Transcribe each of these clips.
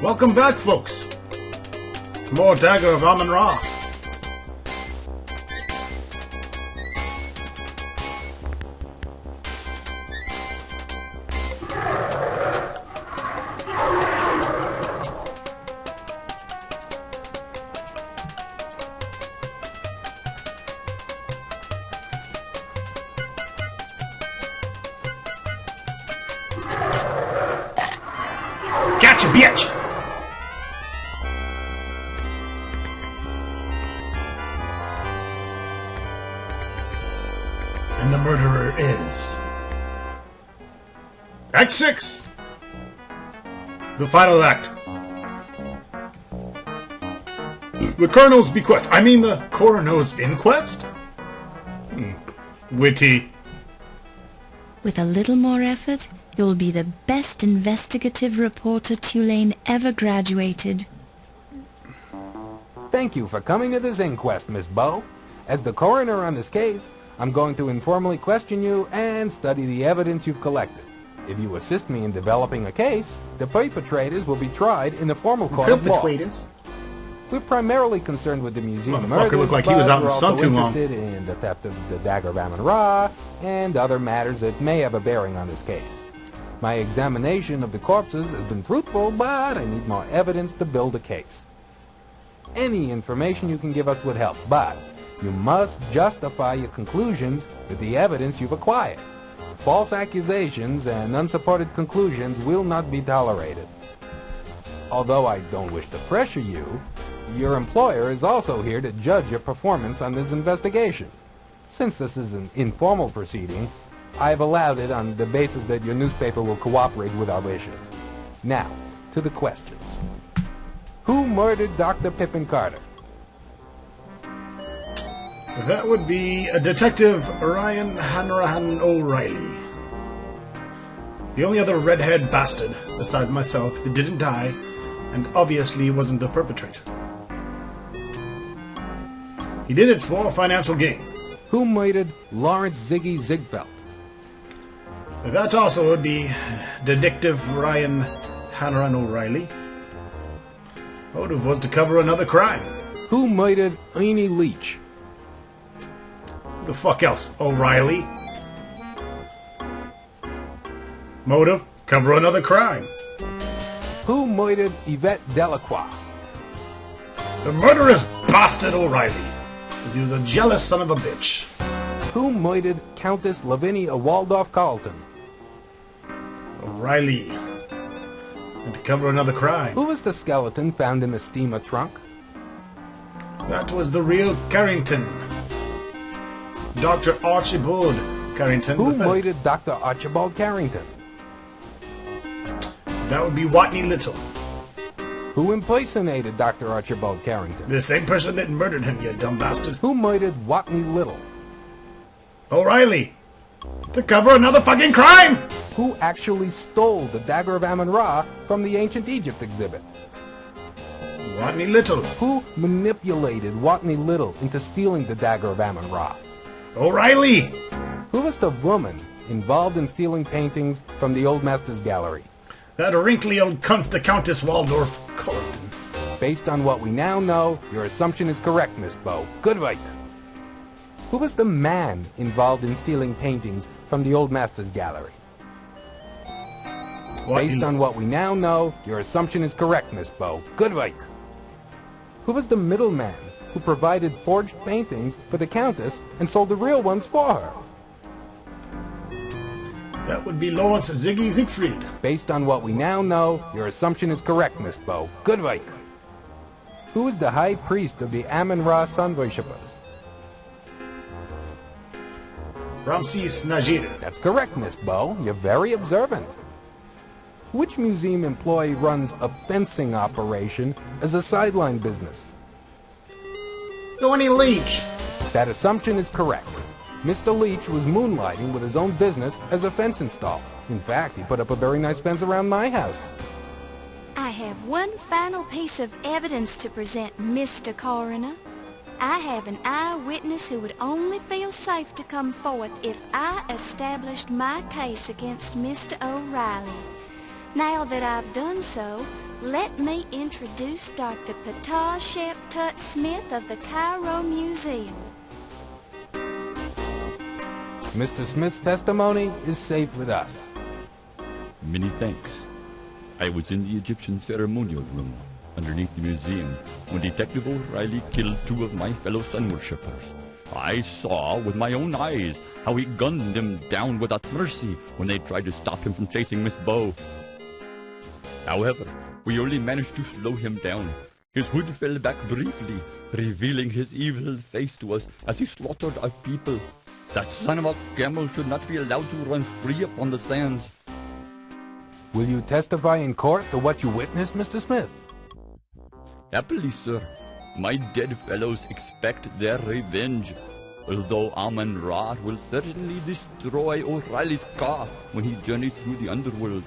Welcome back, folks. More Dagger of Amon Ra. Gotcha, bitch! And the murderer is... Act 6! The final act. The Colonel's bequest. I mean the Coroner's inquest? Witty. With a little more effort, you'll be the best investigative reporter Tulane ever graduated. Thank you for coming to this inquest, Miss Bow. As the coroner on this case, I'm going to informally question you and study the evidence you've collected. If you assist me in developing a case, the perpetrators will be tried in a formal court of law. We're primarily concerned with the museum murders, looked like he was out in the sun too long. interested in the theft of the Dagger of Amon Ra and other matters that may have a bearing on this case. My examination of the corpses has been fruitful, but I need more evidence to build a case. Any information you can give us would help, but you must justify your conclusions with the evidence you've acquired. False accusations and unsupported conclusions will not be tolerated. Although I don't wish to pressure you, your employer is also here to judge your performance on this investigation. Since this is an informal proceeding, I've allowed it on the basis that your newspaper will cooperate with our wishes. Now, to the questions. Who murdered Dr. Pippin Carter? That would be a Detective Ryan Hanrahan O'Reilly. The only other redhead bastard, aside myself, that didn't die, and obviously wasn't the perpetrator. He did it for financial gain. Who murdered Lawrence Ziggy Ziegfeld? That also would be Detective Ryan Hanrahan O'Reilly. Motive was to cover another crime. Who murdered Ernie Leach? Who the fuck else? O'Reilly. Motive? Cover another crime. Who murdered Yvette Delacroix? The murderous bastard O'Reilly, because he was a jealous son of a bitch. Who murdered Countess Lavinia Waldorf Carlton? O'Reilly. And to cover another crime. Who was the skeleton found in the steamer trunk? That was the real Carrington. Dr. Archibald Carrington. Who murdered Dr. Archibald Carrington? That would be Watney Little. Who impersonated Dr. Archibald Carrington? The same person that murdered him, you dumb bastard. Who murdered Watney Little? O'Reilly. To cover another fucking crime! Who actually stole the Dagger of Amon Ra from the Ancient Egypt exhibit? Watney Little. Who manipulated Watney Little into stealing the Dagger of Amon Ra? O'Reilly. Who was the woman involved in stealing paintings from the Old Masters Gallery? That wrinkly old cunt, the Countess Waldorf Carlton. Based on what we now know, your assumption is correct, Miss Bow. Good work. Who was the man involved in stealing paintings from the Old Masters Gallery? Based on what we now know, your assumption is correct, Miss Bow. Good work. Who was the middleman who provided forged paintings for the Countess and sold the real ones for her? That would be Lawrence Ziggy Siegfried. Based on what we now know, your assumption is correct, Miss Bow. Good work. Who is the high priest of the Amon Ra sun worshippers? Ramses Najir. That's correct, Miss Bow. You're very observant. Which museum employee runs a fencing operation as a sideline business? Tony Leach. That assumption is correct. Mr. Leach was moonlighting with his own business as a fence installer. In fact, he put up a very nice fence around my house. I have one final piece of evidence to present, Mr. Coroner. I have an eyewitness who would only feel safe to come forth if I established my case against Mr. O'Reilly. Now that I've done so, let me introduce Dr. Petah Sheptut Smith of the Cairo Museum. Mr. Smith's testimony is safe with us. Many thanks. I was in the Egyptian ceremonial room underneath the museum when Detective O'Reilly killed 2 of my fellow sun worshippers. I saw with my own eyes how he gunned them down without mercy when they tried to stop him from chasing Miss Bow. However, we only managed to slow him down. His hood fell back briefly, revealing his evil face to us as he slaughtered our people. That son of a camel should not be allowed to run free upon the sands. Will you testify in court to what you witnessed, Mr. Smith? Happily, sir. My dead fellows expect their revenge. Although Amon Ra will certainly destroy O'Reilly's car when he journeys through the underworld.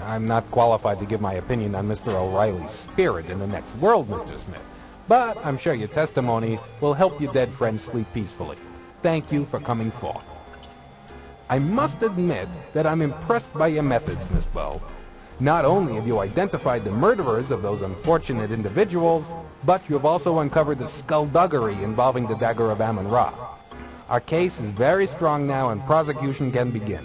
I'm not qualified to give my opinion on Mr. O'Reilly's spirit in the next world, Mr. Smith. But I'm sure your testimony will help your dead friends sleep peacefully. Thank you for coming forth. I must admit that I'm impressed by your methods, Miss Bow. Not only have you identified the murderers of those unfortunate individuals, but you have also uncovered the skullduggery involving the Dagger of Amon Ra. Our case is very strong now and prosecution can begin.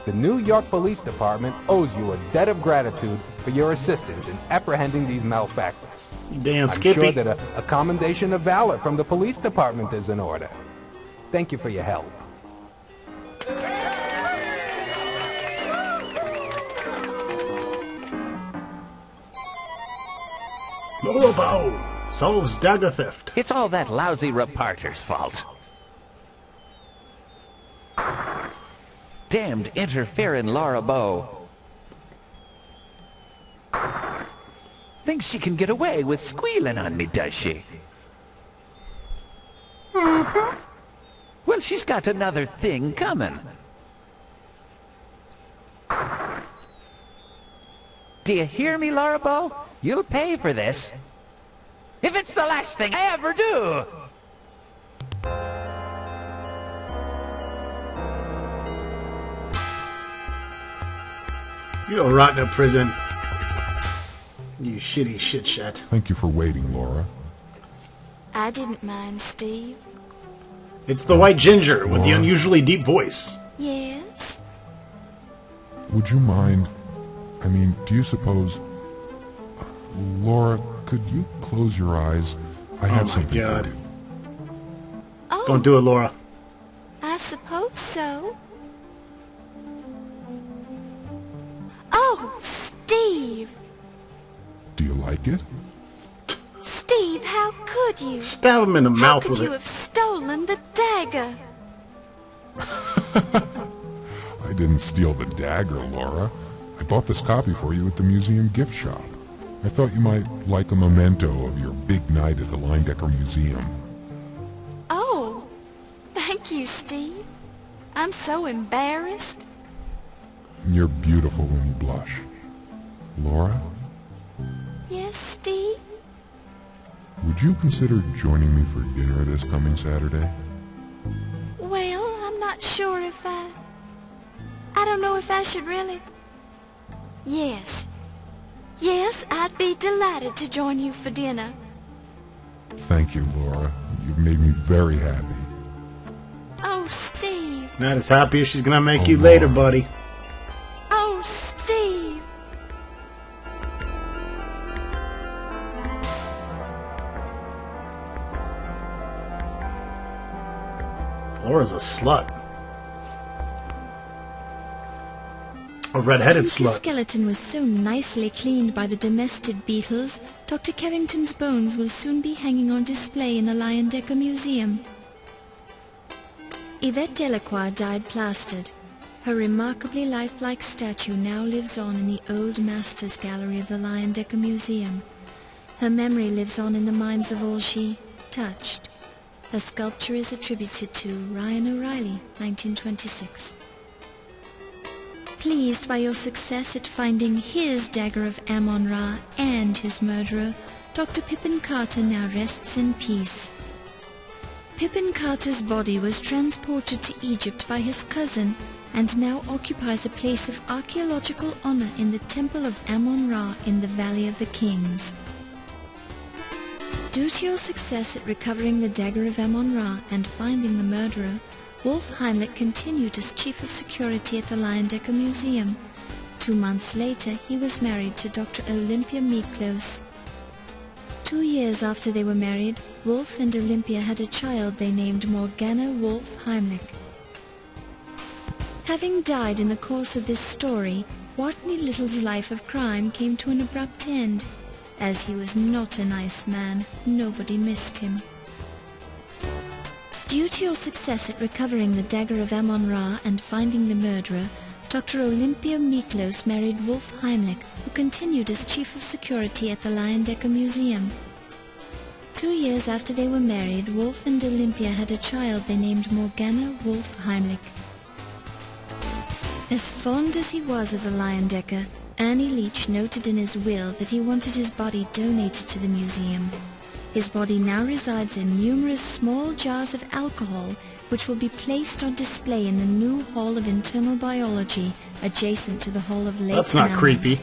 The New York Police Department owes you a debt of gratitude for your assistance in apprehending these malefactors. Damn, I'm Skippy. sure that a commendation of valor from the police department is in order. Thank you for your help. Laura Bow solves dagger theft. It's all that lousy reporter's fault. Damned interfering Laura Bow. Thinks she can get away with squealing on me, does she? Well, she's got another thing coming. Do you hear me, Laura Bow? You'll pay for this. If it's the last thing I ever do! You don't rot in a prison. You shitty shit shat. Thank you for waiting, Laura. I didn't mind, Steve. It's the white ginger with the unusually deep voice. Yes? Would you mind... do you suppose... Laura, could you close your eyes? I have something God. for you. Oh, Don't do it, Laura. I suppose so. Oh, Steve! Do you like it? Steve, how could you? Stab him in the How mouth could with you it. have stolen the dagger? I didn't steal the dagger, Laura. I bought this copy for you at the museum gift shop. I thought you might like a memento of your big night at the Leyendecker Museum. Oh, thank you, Steve. I'm so embarrassed. You're beautiful when you blush. Laura, Yes, Steve? would you consider joining me for dinner this coming Saturday? Well, I'm not sure if I don't know if I should really... Yes. Yes, I'd be delighted to join you for dinner. Thank you, Laura. You've made me very happy. Oh, Steve. Not as happy as she's gonna make Oh, you later, Lord. buddy. Oh, Steve. Laura's a slut. A red-headed Since the slut. skeleton was so nicely cleaned by the domestic beetles, Dr. Carrington's bones will soon be hanging on display in the Leyendecker Museum. Yvette Delacroix died plastered. Her remarkably lifelike statue now lives on in the Old Masters Gallery of the Leyendecker Museum. Her memory lives on in the minds of all she touched. The sculpture is attributed to Ryan O'Reilly, 1926. Pleased by your success at finding his Dagger of Amon Ra and his murderer, Dr. Pippin Carter now rests in peace. Pippin Carter's body was transported to Egypt by his cousin and now occupies a place of archaeological honor in the Temple of Amon-Ra in the Valley of the Kings. Due to your success at recovering the Dagger of Amon-Ra and finding the murderer, Wolf Heimlich continued as Chief of Security at the Leyendecker Museum. 2 months later, he was married to Dr. Olympia Miklos. 2 years after they were married, Wolf and Olympia had a child they named Morgana Wolf Heimlich. Having died in the course of this story, Watney Little's life of crime came to an abrupt end. As he was not a nice man, nobody missed him. Due to your success at recovering the Dagger of Amon-Ra and finding the murderer, Dr. Olympia Miklos married Wolf Heimlich, who continued as Chief of Security at the Leyendecker Museum. 2 years after they were married, Wolf and Olympia had a child they named Morgana Wolf Heimlich. As fond as he was of the Leyendecker, Ernie Leach noted in his will that he wanted his body donated to the museum. His body now resides in numerous small jars of alcohol, which will be placed on display in the new Hall of Internal Biology, adjacent to the Hall of Lake That's not Mammals. creepy.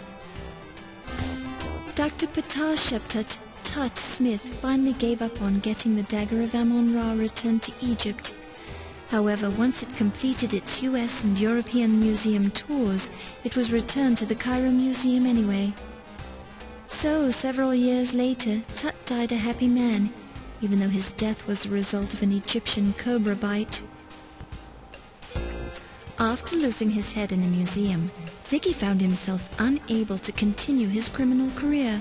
Dr. Patasheptut Tut Smith finally gave up on getting the Dagger of Amon-Ra returned to Egypt. However, once it completed its US and European museum tours, it was returned to the Cairo Museum anyway. So, several years later, Tut died a happy man, even though his death was the result of an Egyptian cobra bite. After losing his head in the museum, Ziggy found himself unable to continue his criminal career.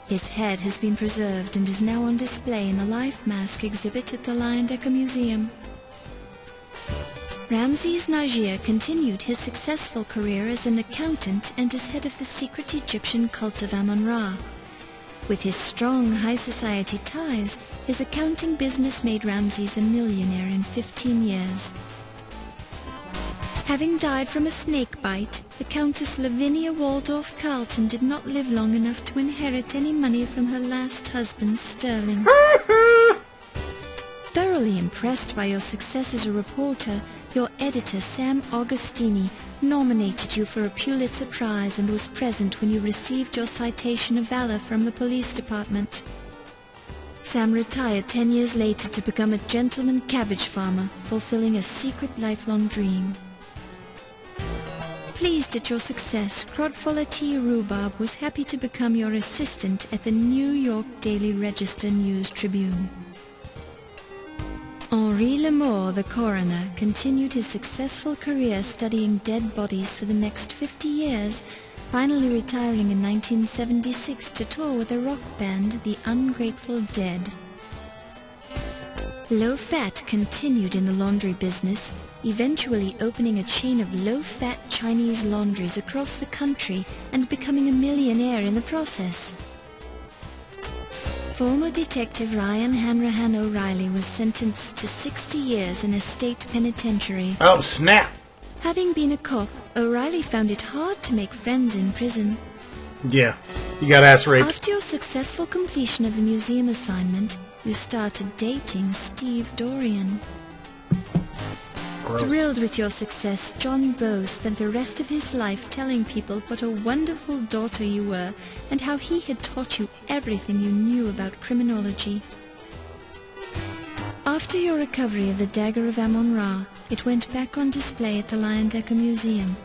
His head has been preserved and is now on display in the Life Mask exhibit at the Leyendecker Museum. Ramses Najir continued his successful career as an accountant and as head of the secret Egyptian cult of Amon-Ra. With his strong high society ties, his accounting business made Ramses a millionaire in 15 years. Having died from a snake bite, the Countess Lavinia Waldorf Carlton did not live long enough to inherit any money from her last husband, Sterling. Thoroughly impressed by your success as a reporter, your editor, Sam Augustini, nominated you for a Pulitzer Prize and was present when you received your Citation of Valor from the police department. Sam retired 10 years later to become a gentleman cabbage farmer, fulfilling a secret lifelong dream. Pleased at your success, Crodfolity Rhubarb was happy to become your assistant at the New York Daily Register News Tribune. Henri Lamour, the coroner, continued his successful career studying dead bodies for the next 50 years, finally retiring in 1976 to tour with a rock band, the Ungrateful Dead. Low Fat continued in the laundry business, eventually opening a chain of low-fat Chinese laundries across the country and becoming a millionaire in the process. Former Detective Ryan Hanrahan O'Reilly was sentenced to 60 years in a state penitentiary. Oh, snap! Having been a cop, O'Reilly found it hard to make friends in prison. Yeah, you got ass raped. After your successful completion of the museum assignment, you started dating Steve Dorian. Gross. Thrilled with your success, John Bowe spent the rest of his life telling people what a wonderful daughter you were and how he had taught you everything you knew about criminology. After your recovery of the Dagger of Amon-Ra, it went back on display at the Leyendecker Museum.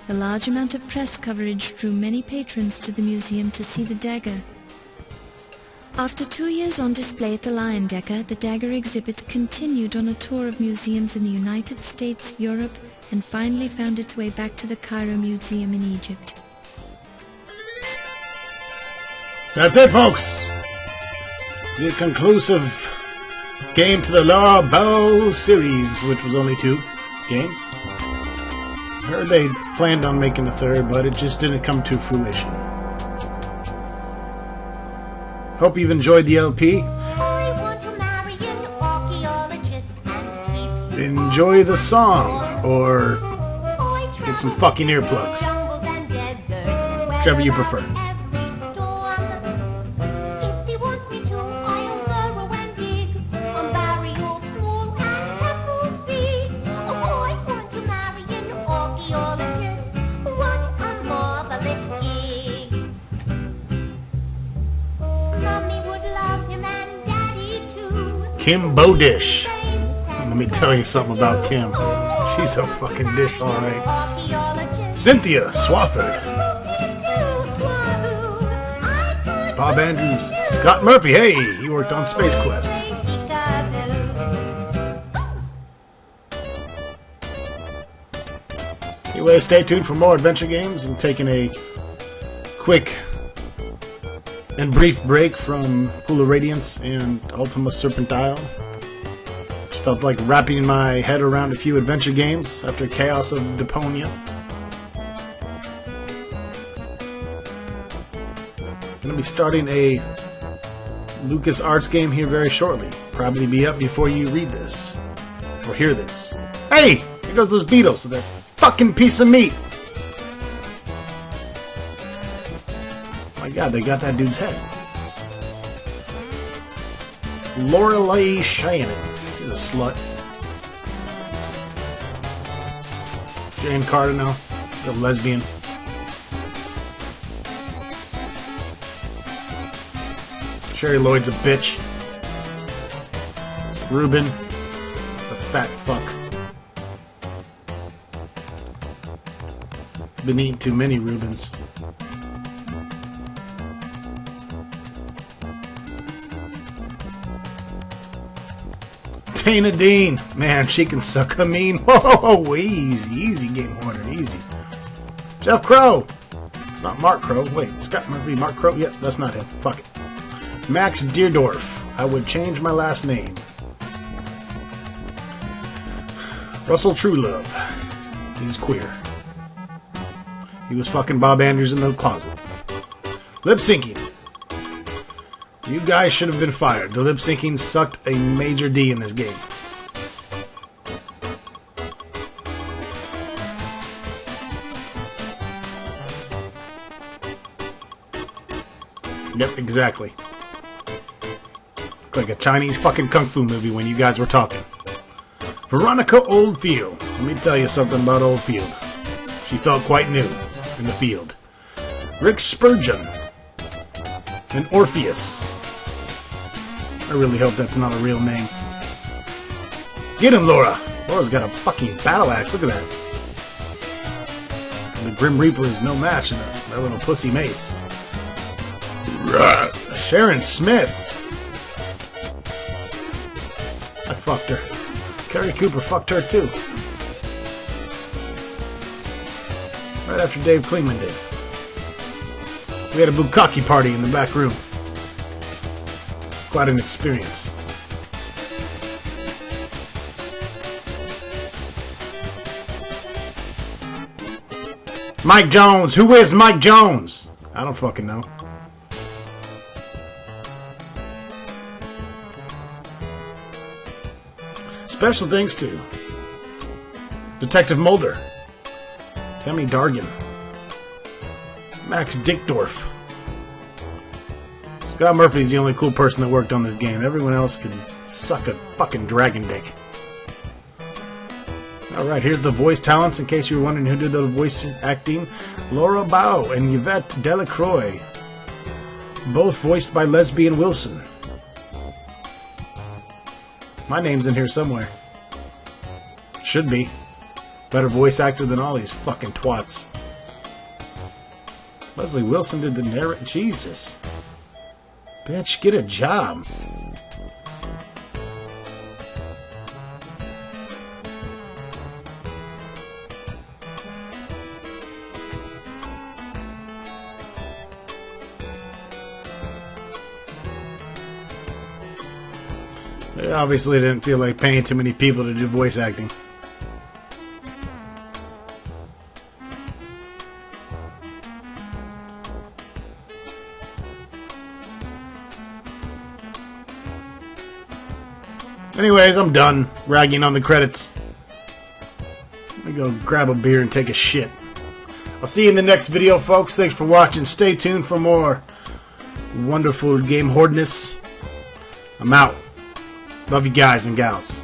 A large amount of press coverage drew many patrons to the museum to see the dagger. After 2 years on display at the Leyendecker, the Dagger exhibit continued on a tour of museums in the United States, Europe, and finally found its way back to the Cairo Museum in Egypt. That's it, folks! The conclusive game to the Laura Bow series, which was only 2 games. I heard they planned on making a 3rd, but it just didn't come to fruition. Hope you've enjoyed the LP. Enjoy the song, or get some fucking earplugs. Whichever you prefer. Kim Bodish. Let me tell you something about Kim. She's a fucking dish, alright. Cynthia Swafford. Bob Andrews. Scott Murphy. Hey, he worked on Space Quest. Anyway, stay tuned for more adventure games. I'm taking a quick and brief break from Pool of Radiance and Ultima Serpentile. Just felt like wrapping my head around a few adventure games after Chaos of Deponia. I'm going to be starting a LucasArts game here very shortly. Probably be up before you read this or hear this. Hey! Here goes those beetles with that fucking piece of meat! My god, they got that dude's head. Lorelei Cheyenne. She's a slut. Jane Cardinal. The lesbian. Sherry Lloyd's a bitch. Ruben. The fat fuck. Been eating too many Rubens. Dana Dean. Man, she can suck a mean. Whoa, easy. Easy, Game Warden. Easy. Jeff Crow. It's not Mark Crow. Wait, Scott Murphy. Mark Crow? Yep, that's not him. Fuck it. Max Deerdorf. I would change my last name. Russell Truelove. He's queer. He was fucking Bob Andrews in the closet. Lip syncing. You guys should have been fired. The lip syncing sucked a major D in this game. Yep, exactly. Looked like a Chinese fucking kung fu movie when you guys were talking. Veronica Oldfield. Let me tell you something about Oldfield. She felt quite new in the field. Rick Spurgeon. And Orpheus. I really hope that's not a real name. Get him, Laura! Laura's got a fucking battle axe. Look at that. And the Grim Reaper is no match to that little pussy mace. Sharon Smith. I fucked her. Carrie Cooper fucked her too. Right after Dave Klingman did. We had a bukkake party in the back room. Quite an experience. Mike Jones! Who is Mike Jones? I don't fucking know. Special thanks to Detective Mulder, Tammy Dargan, Max Dickdorf. Scott Murphy's the only cool person that worked on this game. Everyone else can suck a fucking dragon dick. Alright, here's the voice talents in case you were wondering who did the voice acting. Laura Bao and Yvette Delacroix. Both voiced by Lesbian Wilson. My name's in here somewhere. Should be. Better voice actor than all these fucking twats. Leslie Wilson did the narration. Jesus. Bitch, get a job. They obviously didn't feel like paying too many people to do voice acting. Anyways, I'm done ragging on the credits. Let me go grab a beer and take a shit. I'll see you in the next video, folks. Thanks for watching. Stay tuned for more wonderful game hoardness. I'm out. Love you guys and gals.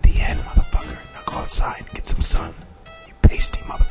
The end, motherfucker. outside and get some sun. You pasty motherfucker.